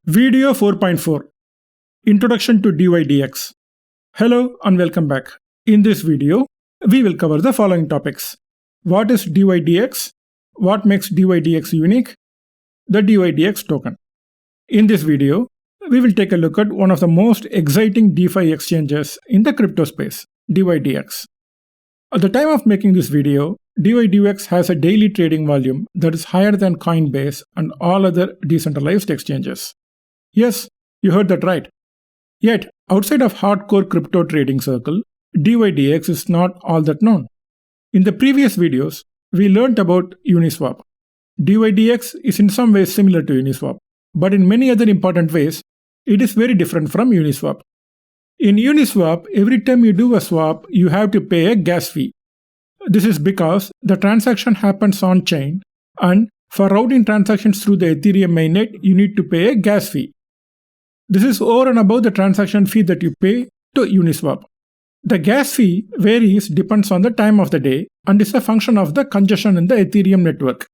Video 4.4 Introduction to dYdX. Hello and welcome back. In this video, we will cover the following topics. What is dYdX? What makes dYdX unique? The dYdX token. In this video, we will take a look at one of the most exciting DeFi exchanges in the crypto space, dYdX. At the time of making this video, dYdX has a daily trading volume that is higher than Coinbase and all other decentralized exchanges. Yes, you heard that right. Yet, outside of hardcore crypto trading circle, dYdX is not all that known. In the previous videos, we learned about Uniswap. dYdX is in some ways similar to Uniswap, but in many other important ways, it is very different from Uniswap. In Uniswap, every time you do a swap, you have to pay a gas fee. This is because the transaction happens on-chain, and for routing transactions through the Ethereum mainnet, you need to pay a gas fee. This is over and above the transaction fee that you pay to Uniswap. The gas fee depends on the time of the day and is a function of the congestion in the Ethereum network.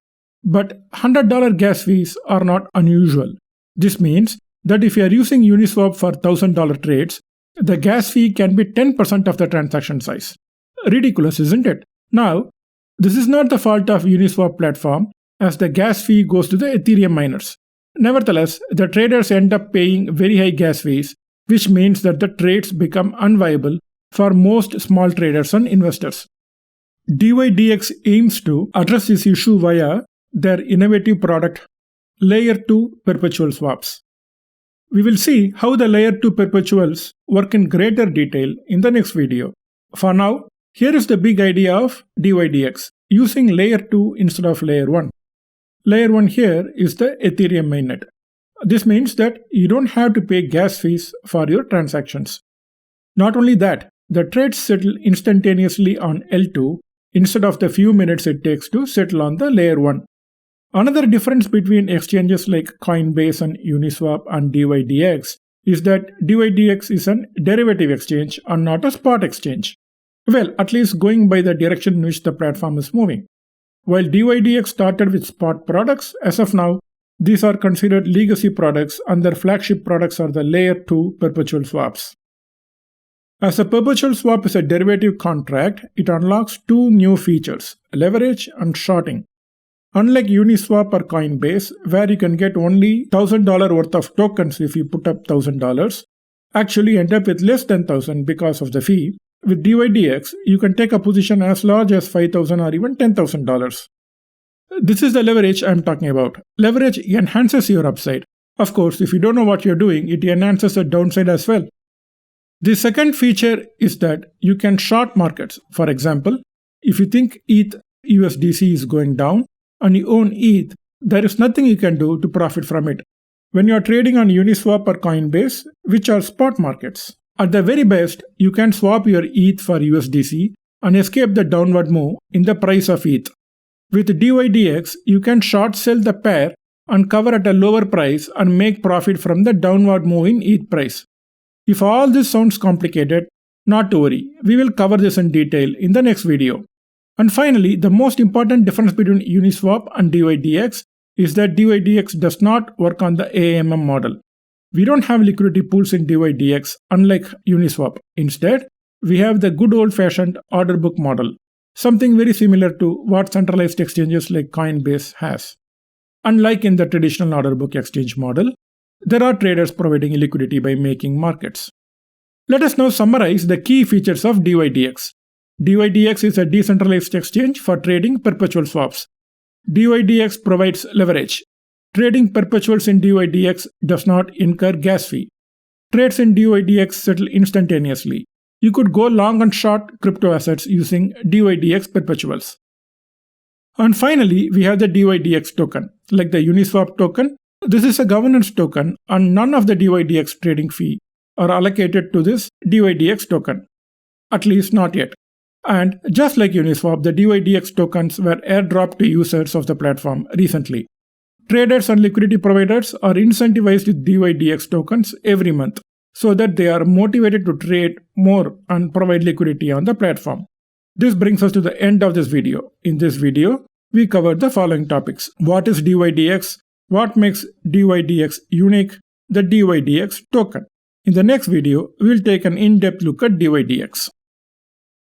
But $100 gas fees are not unusual. This means that if you are using Uniswap for $1,000 trades, the gas fee can be 10% of the transaction size. Ridiculous, isn't it? Now, this is not the fault of Uniswap platform, as the gas fee goes to the Ethereum miners. Nevertheless, the traders end up paying very high gas fees, which means that the trades become unviable for most small traders and investors. dYdX aims to address this issue via their innovative product, Layer 2 Perpetual Swaps. We will see how the Layer 2 perpetuals work in greater detail in the next video. For now, here is the big idea of dYdX, using Layer 2 instead of Layer 1. Layer 1 here is the Ethereum mainnet. This means that you don't have to pay gas fees for your transactions. Not only that, the trades settle instantaneously on L2 instead of the few minutes it takes to settle on the Layer 1. Another difference between exchanges like Coinbase and Uniswap and dYdX is that dYdX is a derivative exchange and not a spot exchange. Well, at least going by the direction in which the platform is moving. While dYdX started with spot products, as of now, these are considered legacy products and their flagship products are the Layer 2 perpetual swaps. As a perpetual swap is a derivative contract, it unlocks two new features, leverage and shorting. Unlike Uniswap or Coinbase, where you can get only $1,000 worth of tokens if you put up $1,000, actually end up with less than $1,000 because of the fee, with dYdX, you can take a position as large as $5,000 or even $10,000. This is the leverage I am talking about. Leverage enhances your upside. Of course, if you don't know what you're doing, it enhances the downside as well. The second feature is that you can short markets. For example, if you think ETH USDC is going down and you own ETH, there is nothing you can do to profit from it. When you are trading on Uniswap or Coinbase, which are spot markets, at the very best, you can swap your ETH for USDC and escape the downward move in the price of ETH. With dYdX, you can short sell the pair and cover at a lower price and make profit from the downward move in ETH price. If all this sounds complicated, not to worry, we will cover this in detail in the next video. And finally, the most important difference between Uniswap and dYdX is that dYdX does not work on the AMM model. We don't have liquidity pools in dYdX, unlike Uniswap. Instead, we have the good old-fashioned order book model, something very similar to what centralized exchanges like Coinbase has. Unlike in the traditional order book exchange model, there are traders providing liquidity by making markets. Let us now summarize the key features of dYdX. dYdX is a decentralized exchange for trading perpetual swaps. dYdX provides leverage. Trading perpetuals in dYdX does not incur gas fee. Trades in dYdX settle instantaneously. You could go long and short crypto assets using dYdX perpetuals. And finally, we have the dYdX token. Like the Uniswap token, this is a governance token and none of the dYdX trading fee are allocated to this dYdX token. At least not yet. And just like Uniswap, the dYdX tokens were airdropped to users of the platform recently. Traders and liquidity providers are incentivized with dYdX tokens every month so that they are motivated to trade more and provide liquidity on the platform. This brings us to the end of this video. In this video, we covered the following topics. What is dYdX? What makes dYdX unique? the dYdX token. In the next video, we'll take an in-depth look at dYdX.